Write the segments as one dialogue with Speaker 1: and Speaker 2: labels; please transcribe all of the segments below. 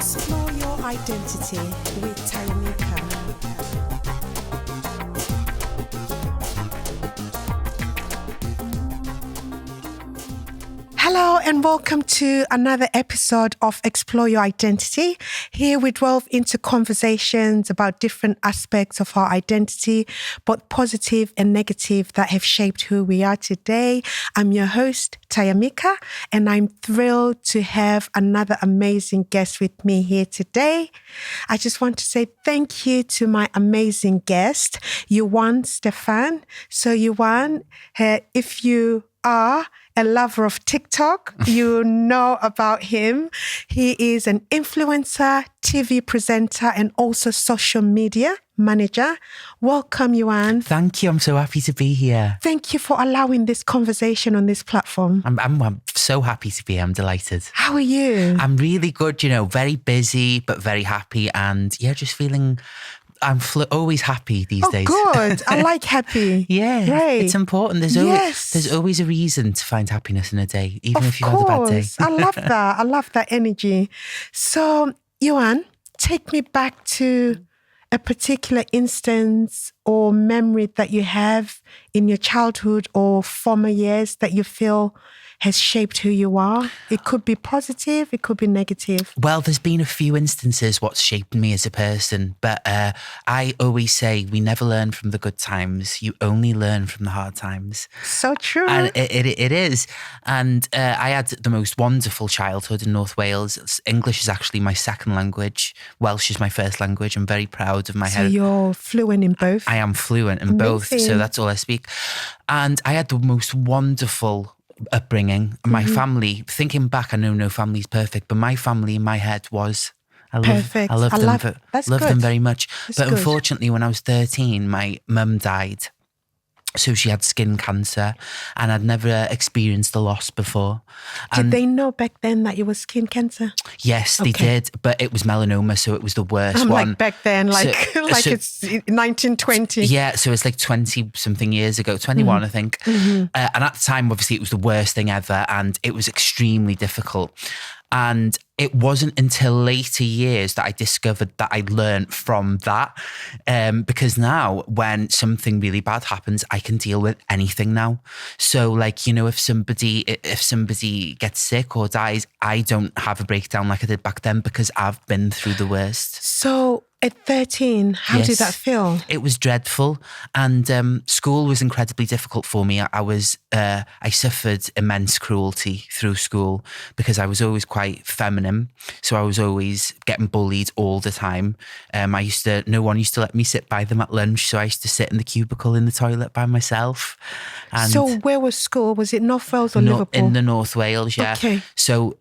Speaker 1: Explore your identity with Tayameaca. Hello and welcome to another episode of Explore Your Identity. Here we delve into conversations about different aspects of our identity, both positive and negative, that have shaped who we are today. I'm your host, Tayameaca, and I'm thrilled to have another amazing guest with me here today. I just want to say thank you to my amazing guest, Iwan Steffan. So Iwan, if you are a lover of TikTok, you know about him. He is an influencer, TV presenter, and also social media manager. Welcome, Iwan.
Speaker 2: Thank you. I'm so happy to be here.
Speaker 1: Thank you for allowing this conversation on this platform.
Speaker 2: I'm so happy to be here. I'm delighted.
Speaker 1: How are you?
Speaker 2: I'm really good, very busy, but very happy. And just feeling... I'm always happy these days.
Speaker 1: Oh, good. I like happy.
Speaker 2: Yeah,
Speaker 1: great.
Speaker 2: It's important. There's always a reason to find happiness in a day, even if you've had a bad day.
Speaker 1: I love that. I love that energy. So, Iwan, take me back to a particular instance or memory that you have in your childhood or former years that you feel has shaped who you are. It could be positive, it could be negative.
Speaker 2: Well, there's been a few instances what's shaped me as a person, but I always say we never learn from the good times. You only learn from the hard times.
Speaker 1: So true.
Speaker 2: And it is. And I had the most wonderful childhood in North Wales. English is actually my second language. Welsh is my first language. I'm very proud of my
Speaker 1: So you're fluent in both?
Speaker 2: I am fluent in both, so that's all I speak. And I had the most wonderful upbringing. My family, thinking back, I know no family's perfect, but my family in my head was
Speaker 1: perfect.
Speaker 2: I love them very much.
Speaker 1: That's
Speaker 2: but
Speaker 1: good.
Speaker 2: Unfortunately, when I was 13, my mum died. So she had skin cancer, and I'd never experienced the loss before.
Speaker 1: Did they know back then that it was skin cancer?
Speaker 2: Yes, they did, but it was melanoma, so it was the worst one.
Speaker 1: Like back then, it's 1920.
Speaker 2: Yeah, so it's like 20-something years ago, 21, I think. And at the time, obviously, it was the worst thing ever, and it was extremely difficult. And it wasn't until later years that I discovered that I learned from that. Because now when something really bad happens, I can deal with anything now. So if somebody gets sick or dies, I don't have a breakdown like I did back then because I've been through the worst.
Speaker 1: So at 13, how did that feel?
Speaker 2: It was dreadful, and school was incredibly difficult for me. I suffered immense cruelty through school because I was always quite feminine, so I was always getting bullied all the time. No one used to let me sit by them at lunch, so I used to sit in the cubicle in the toilet by myself. And
Speaker 1: so where was school? Was it North Wales or Liverpool?
Speaker 2: In the North Wales, yeah.
Speaker 1: Okay.
Speaker 2: So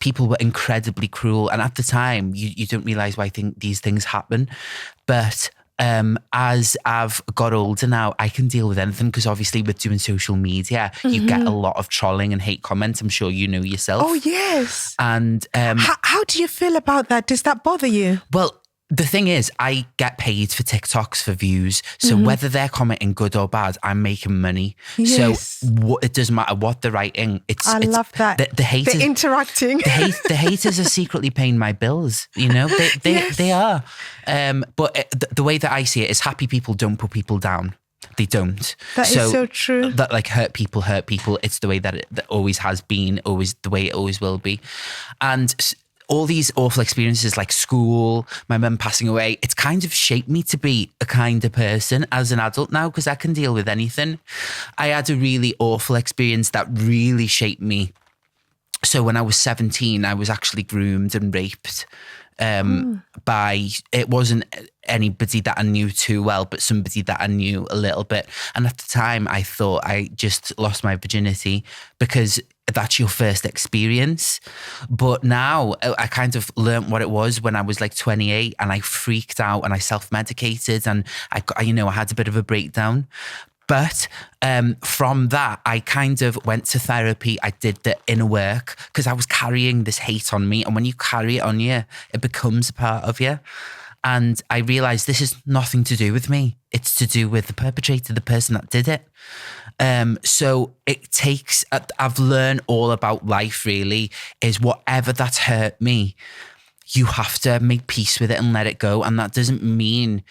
Speaker 2: people were incredibly cruel, and at the time you don't realise why these things happen, but as I've got older now, I can deal with anything because obviously with doing social media, you get a lot of trolling and hate comments. I'm sure you know yourself.
Speaker 1: Oh, yes.
Speaker 2: And
Speaker 1: how do you feel about that? Does that bother you?
Speaker 2: Well, the thing is, I get paid for TikToks for views. So whether they're commenting good or bad, I'm making money.
Speaker 1: Yes.
Speaker 2: So it doesn't matter what they're writing.
Speaker 1: I love that.
Speaker 2: The haters,
Speaker 1: they're interacting.
Speaker 2: The haters are secretly paying my bills. They are. But the way that I see it is happy people don't put people down. They don't.
Speaker 1: That is so true.
Speaker 2: That hurt people. It's the way that it always has been, always the way it always will be. And all these awful experiences like school, my mum passing away, it's kind of shaped me to be a kinder person as an adult now because I can deal with anything. I had a really awful experience that really shaped me. So when I was 17, I was actually groomed and raped by, it wasn't anybody that I knew too well, but somebody that I knew a little bit. And at the time I thought I just lost my virginity because that's your first experience. But now I kind of learned what it was when I was like 28 and I freaked out and I self-medicated and I had a bit of a breakdown. But from that, I kind of went to therapy. I did the inner work because I was carrying this hate on me. And when you carry it on you, it becomes a part of you. And I realized this is nothing to do with me. It's to do with the perpetrator, the person that did it. So it takes, I've learned all about life really, is whatever that's hurt me, you have to make peace with it and let it go. And that doesn't mean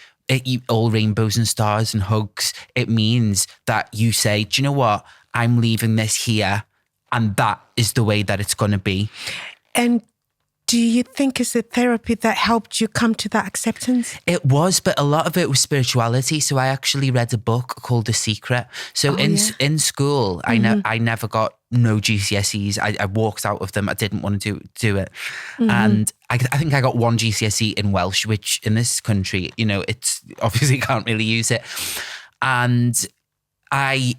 Speaker 2: all rainbows and stars and hugs. It means that you say, do you know what? I'm leaving this here, and that is the way that it's going to be.
Speaker 1: And do you think it's the therapy that helped you come to that acceptance?
Speaker 2: It was, but a lot of it was spirituality. So I actually read a book called The Secret. So in school, I never got no GCSEs. I walked out of them. I didn't want to do it. And I think I got one GCSE in Welsh, which in this country, it's obviously can't really use it. And I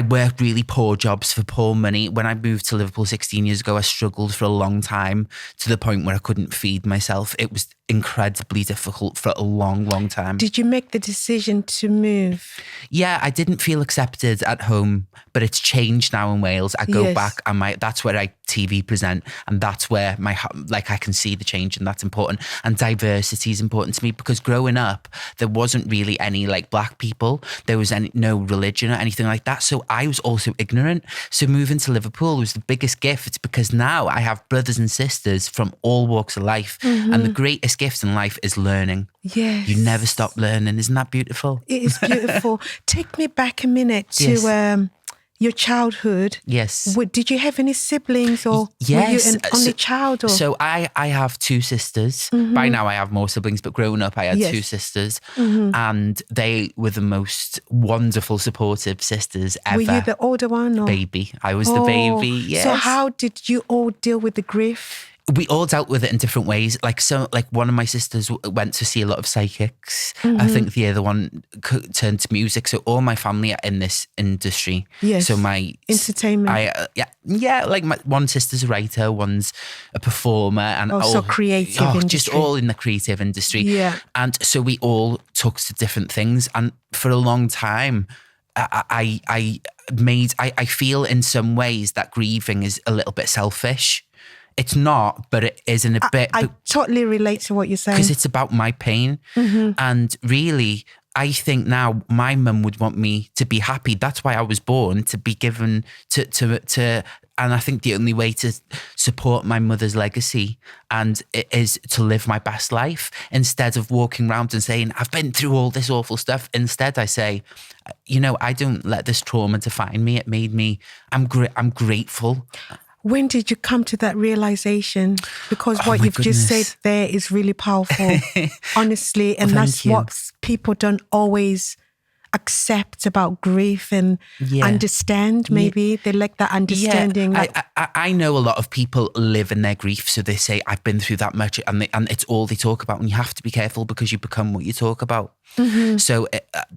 Speaker 2: worked really poor jobs for poor money. When I moved to Liverpool 16 years ago, I struggled for a long time to the point where I couldn't feed myself. It was incredibly difficult for a long, long time.
Speaker 1: Did you make the decision to move?
Speaker 2: Yeah, I didn't feel accepted at home, but it's changed now in Wales. I go back and that's where I TV present, and that's where I can see the change, and that's important. And diversity is important to me, because growing up, there wasn't really any black people. There was no religion or anything like that. So I was also ignorant. So moving to Liverpool was the biggest gift, because now I have brothers and sisters from all walks of life. And the greatest gift in life is learning.
Speaker 1: Yes.
Speaker 2: You never stop learning. Isn't that beautiful?
Speaker 1: It is beautiful. Take me back a minute to your childhood.
Speaker 2: Yes.
Speaker 1: Did you have any siblings, or were you an only child? Or?
Speaker 2: So I have two sisters. By now I have more siblings, but growing up I had two sisters, and they were the most wonderful, supportive sisters ever.
Speaker 1: Were you the older one? Or?
Speaker 2: Baby. I was the baby, yes.
Speaker 1: So how did you all deal with the grief?
Speaker 2: We all dealt with it in different ways. One of my sisters went to see a lot of psychics. I think the other one turned to music. So all my family are in this industry.
Speaker 1: Yes.
Speaker 2: So my
Speaker 1: entertainment.
Speaker 2: One sister's a writer, one's a performer, and
Speaker 1: also creative industry.
Speaker 2: Just all in the creative industry.
Speaker 1: Yeah.
Speaker 2: And so we all took to different things, and for a long time, I feel in some ways that grieving is a little bit selfish. It's not, but it is in a bit.
Speaker 1: I totally relate to what you're saying.
Speaker 2: Because it's about my pain. And really, I think now my mum would want me to be happy. That's why I was born, to be given to and I think the only way to support my mother's legacy is to live my best life, instead of walking around and saying, I've been through all this awful stuff. Instead, I say, I don't let this trauma define me. It made me, I'm grateful.
Speaker 1: When did you come to that realization? Because what you've just said there is really powerful, honestly. And that's what people don't always accept about grief and understand. Maybe they lack that understanding.
Speaker 2: I know a lot of people live in their grief, so they say, I've been through that much, and it's all they talk about. And you have to be careful, because you become what you talk about. So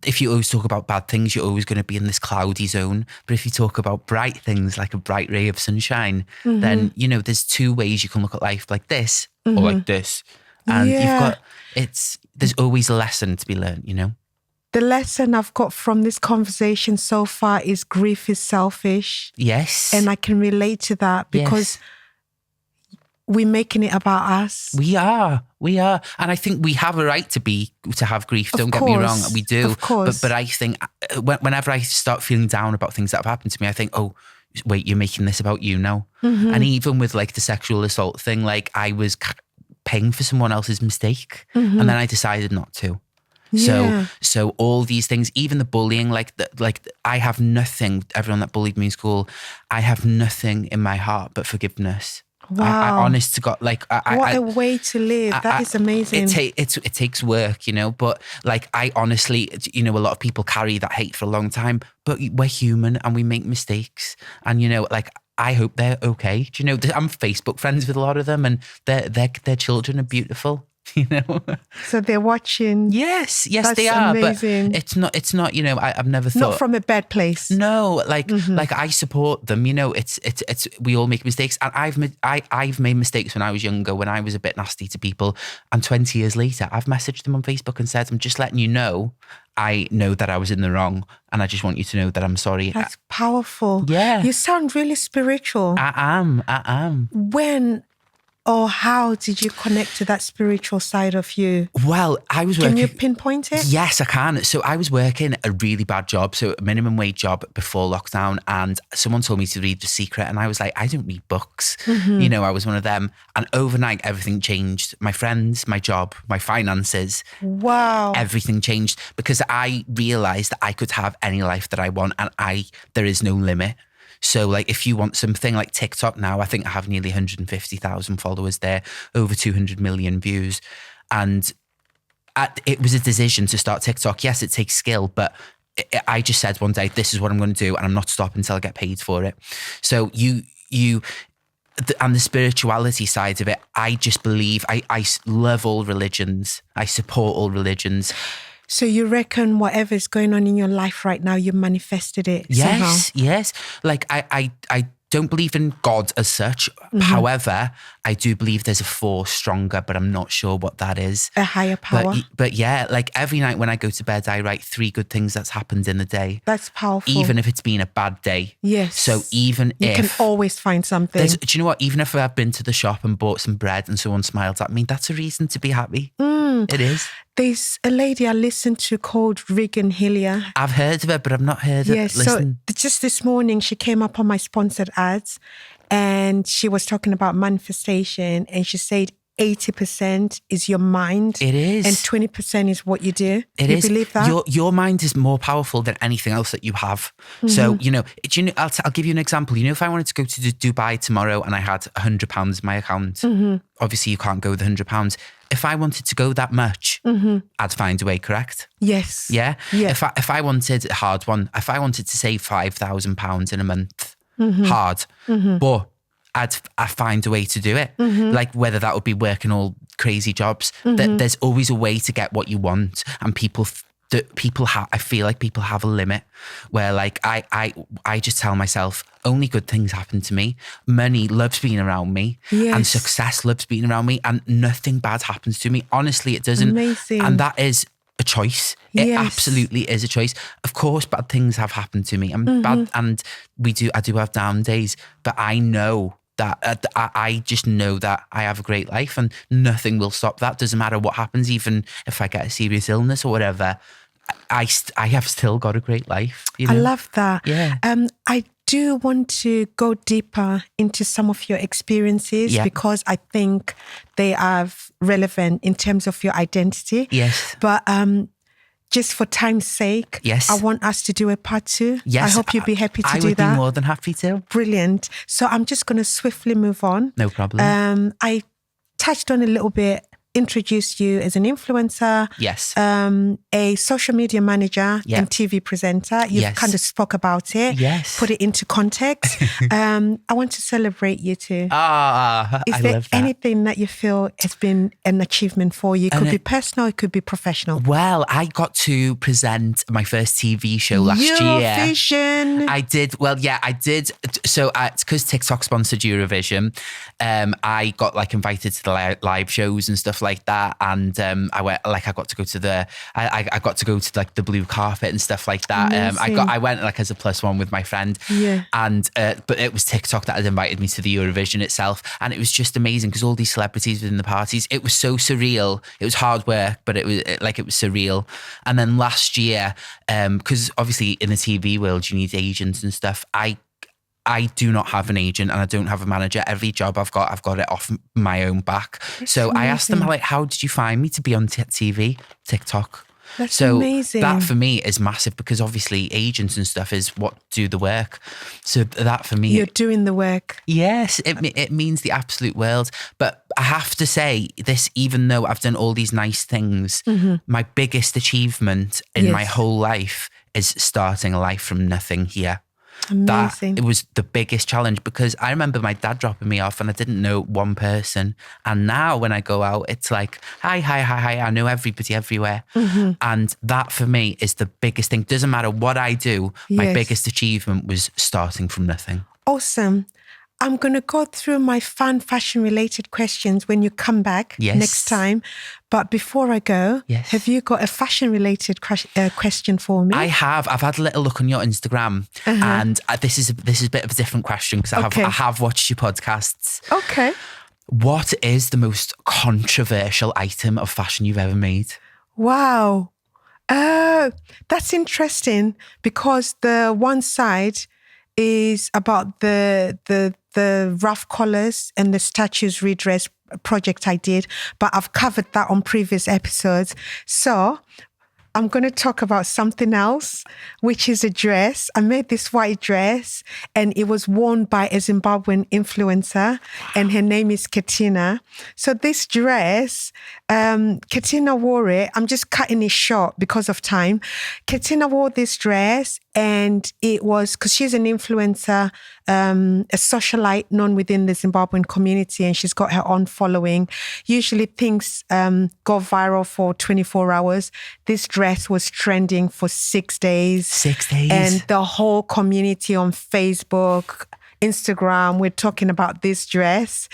Speaker 2: if you always talk about bad things, you're always going to be in this cloudy zone. But if you talk about bright things, like a bright ray of sunshine, then, there's two ways you can look at life, like this or like this. And there's always a lesson to be learned,
Speaker 1: The lesson I've got from this conversation so far is grief is selfish.
Speaker 2: Yes.
Speaker 1: And I can relate to that, because we're making it about us.
Speaker 2: We are. And I think we have a right to have grief. Don't get me wrong. We do.
Speaker 1: Of course.
Speaker 2: But I think whenever I start feeling down about things that have happened to me, I think, oh, wait, you're making this about you now. And even with the sexual assault thing, I was paying for someone else's mistake. And then I decided not to. So all these things, even the bullying, I have nothing, everyone that bullied me in school, I have nothing in my heart but forgiveness.
Speaker 1: Wow.
Speaker 2: I honest to God, what
Speaker 1: a way to live. That is amazing.
Speaker 2: It takes work, but I honestly, a lot of people carry that hate for a long time, but we're human and we make mistakes. And, I hope they're okay. I'm Facebook friends with a lot of them, and their children are beautiful.
Speaker 1: So they're watching.
Speaker 2: Yes,
Speaker 1: That's
Speaker 2: they are.
Speaker 1: amazing.
Speaker 2: But it's not. I've never thought.
Speaker 1: Not from a bad place.
Speaker 2: No, I support them. It's we all make mistakes, and I've made mistakes when I was younger, when I was a bit nasty to people, and 20 years later, I've messaged them on Facebook and said, I'm just letting you know, I know that I was in the wrong, and I just want you to know that I'm sorry.
Speaker 1: That's powerful.
Speaker 2: Yeah.
Speaker 1: You sound really spiritual.
Speaker 2: I am.
Speaker 1: When Or how did you connect to that spiritual side of you?
Speaker 2: Well, I was working.
Speaker 1: Can you pinpoint it?
Speaker 2: Yes, I can. So I was working a really bad job, so a minimum wage job before lockdown, and someone told me to read The Secret, and I was like, I don't read books. You know, I was one of them. And overnight, everything changed. My friends, my job, my finances.
Speaker 1: Wow.
Speaker 2: Everything changed because I realized that I could have any life that I want, and there is no limit. So like if you want something like TikTok now, I think I have nearly 150,000 followers there, over 200 million views. And it was a decision to start TikTok. Yes, it takes skill, but I just said one day, this is what I'm going to do, and I'm not stopping until I get paid for it. So and the spirituality side of it, I just believe, I love all religions. I support all religions.
Speaker 1: So you reckon whatever is going on in your life right now, you manifested it somehow?
Speaker 2: Yes. Like I don't believe in God as such. However, I do believe there's a force stronger, but I'm not sure what that is.
Speaker 1: A higher power.
Speaker 2: But yeah, like every night when I go to bed, I write 3 good things that's happened in the day.
Speaker 1: That's powerful.
Speaker 2: Even if it's been a bad day.
Speaker 1: Yes.
Speaker 2: So even
Speaker 1: you can always find something.
Speaker 2: Do you know what? Even if I've been to the shop and bought some bread and someone smiled at me, that's a reason to be happy. It is.
Speaker 1: There's a lady I listened to called Regan Hillier.
Speaker 2: I've heard of her, but I've not heard of her.
Speaker 1: So just this morning, she came up on my sponsored ads and she was talking about manifestation, and she said 80% is your mind.
Speaker 2: It is.
Speaker 1: And 20% is what you do.
Speaker 2: It
Speaker 1: you
Speaker 2: is.
Speaker 1: Believe that?
Speaker 2: Your mind is more powerful than anything else that you have. So, you know, I'll give you an example. You know, if I wanted to go to Dubai tomorrow and I had £100 in my account, obviously you can't go with £100. If I wanted to go that much, I'd find a way, correct?
Speaker 1: Yes.
Speaker 2: Yeah?
Speaker 1: Yeah.
Speaker 2: If I wanted a hard one, if I wanted to save £5,000 in a month, hard, but I'd find a way to do it. Like whether that would be working all crazy jobs, there's always a way to get what you want. And I feel like people have a limit where like I just tell myself only good things happen to me. Money loves being around me, and success loves being around me, and nothing bad happens to me. Honestly, it doesn't.
Speaker 1: Amazing.
Speaker 2: And that is a choice. It absolutely is a choice. Of course, bad things have happened to me, and I do have down days, but I know that I just know that I have a great life and nothing will stop that. Doesn't matter what happens, even if I get a serious illness or whatever, I have still got a great life. You know?
Speaker 1: I love that.
Speaker 2: Yeah.
Speaker 1: I do want to go deeper into some of your experiences because I think they are relevant in terms of your identity.
Speaker 2: Yes.
Speaker 1: But just for time's sake, I want us to do a part 2.
Speaker 2: Yes.
Speaker 1: I hope you'd be happy to do that.
Speaker 2: I would be more than happy to.
Speaker 1: Brilliant. So I'm just going to swiftly move on.
Speaker 2: No problem.
Speaker 1: I touched on a little bit, introduced you as an influencer.
Speaker 2: Yes.
Speaker 1: A social media manager and TV presenter. You've kind of spoke about it.
Speaker 2: Yes.
Speaker 1: Put it into context. I want to celebrate you too.
Speaker 2: Is I
Speaker 1: there
Speaker 2: love that.
Speaker 1: anything that you feel has been an achievement for you? It could be personal, it could be professional.
Speaker 2: Well, I got to present my first TV show last year.
Speaker 1: Eurovision.
Speaker 2: I did. Well, yeah, I did. So it's because TikTok sponsored Eurovision. I got like invited to the live shows and stuff like that, and I went. Like I got to go to I got to go to like the blue carpet and stuff like that. I went like as a +1 with my friend.
Speaker 1: Yeah.
Speaker 2: And but it was TikTok that had invited me to the Eurovision itself, and it was just amazing because all these celebrities within the parties. It was so surreal. It was hard work, but it was surreal. And then last year, because obviously in the TV world you need agents and stuff. I do not have an agent and I don't have a manager. Every job I've got it off my own back. So I asked them, like, how did you find me to be on TV? TikTok.
Speaker 1: That's amazing.
Speaker 2: That for me is massive because obviously agents and stuff is what do the work. So that for me...
Speaker 1: You're doing the work.
Speaker 2: Yes, it means the absolute world. But I have to say this, even though I've done all these nice things, my biggest achievement in my whole life is starting a life from nothing here.
Speaker 1: Amazing.
Speaker 2: It was the biggest challenge because I remember my dad dropping me off and I didn't know one person. And now when I go out, it's like, hi. I know everybody everywhere. And that for me is the biggest thing. Doesn't matter what I do. My biggest achievement was starting from nothing.
Speaker 1: Awesome. I'm going to go through my fun fashion related questions when you come back next time. But before I go, have you got a fashion related question for me?
Speaker 2: I have. I've had a little look on your Instagram and this is a bit of a different question because I have watched your podcasts.
Speaker 1: Okay.
Speaker 2: What is the most controversial item of fashion you've ever made?
Speaker 1: Wow. That's interesting because the one side is about the rough colors and the statues redress project I did, but I've covered that on previous episodes. So I'm going to talk about something else, which is a dress. I made this white dress and it was worn by a Zimbabwean influencer and her name is Katina. So this dress, Katina wore it. I'm just cutting it short because of time. Katina wore this dress and it was because she's an influencer, a socialite known within the Zimbabwean community, and she's got her own following. Usually things go viral for 24 hours. This dress was trending for 6 days. 6 days. And the whole community on Facebook, Instagram, we're talking about this dress.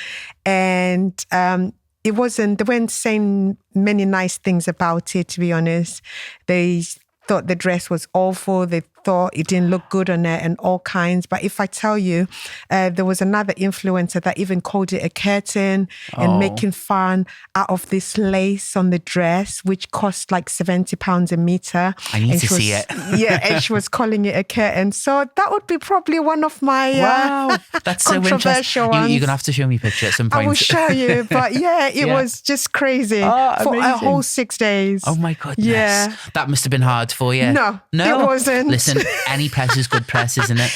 Speaker 1: And they weren't saying many nice things about it, to be honest. They thought the dress was awful. They thought it didn't look good on her and all kinds. But if I tell you, there was another influencer that even called it a curtain and making fun out of this lace on the dress, which cost like £70 a meter.
Speaker 2: I need to see it.
Speaker 1: Yeah, and she was calling it a curtain. So that would be probably one of my
Speaker 2: that's so
Speaker 1: controversial ones.
Speaker 2: You're going to have to show me a picture at some point.
Speaker 1: I will show you. But yeah, it was just crazy for a whole 6 days.
Speaker 2: Oh my goodness.
Speaker 1: Yeah.
Speaker 2: That must have been hard for you.
Speaker 1: No, it wasn't.
Speaker 2: Listen, any press is good press, isn't it?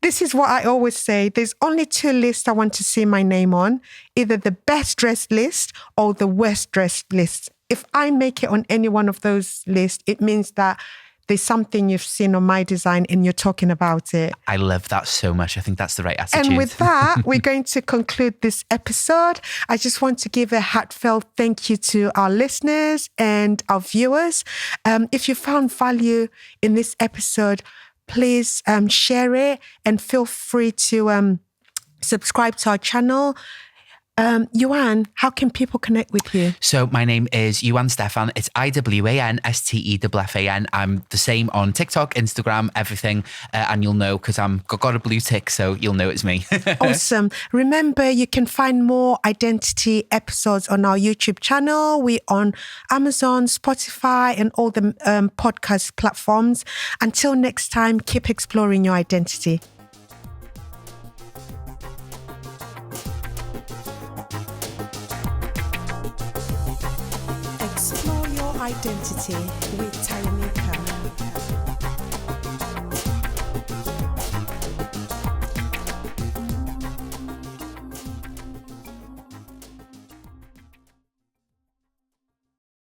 Speaker 1: This is what I always say. There's only 2 lists I want to see my name on, either the best dressed list or the worst dressed list. If I make it on any one of those lists, it means that there's something you've seen on my design and you're talking about it.
Speaker 2: I love that so much. I think that's the right attitude.
Speaker 1: And with that, we're going to conclude this episode. I just want to give a heartfelt thank you to our listeners and our viewers. If you found value in this episode, please share it and feel free to subscribe to our channel. Iwan, how can people connect with you?
Speaker 2: So my name is Iwan Steffan. It's IwanSteffan. I'm the same on TikTok, Instagram, everything. And you'll know because I've got a blue tick, so you'll know it's me.
Speaker 1: Awesome. Remember, you can find more identity episodes on our YouTube channel. We're on Amazon, Spotify, and all the podcast platforms. Until next time, keep exploring your identity. Explore your identity with Tayameaca.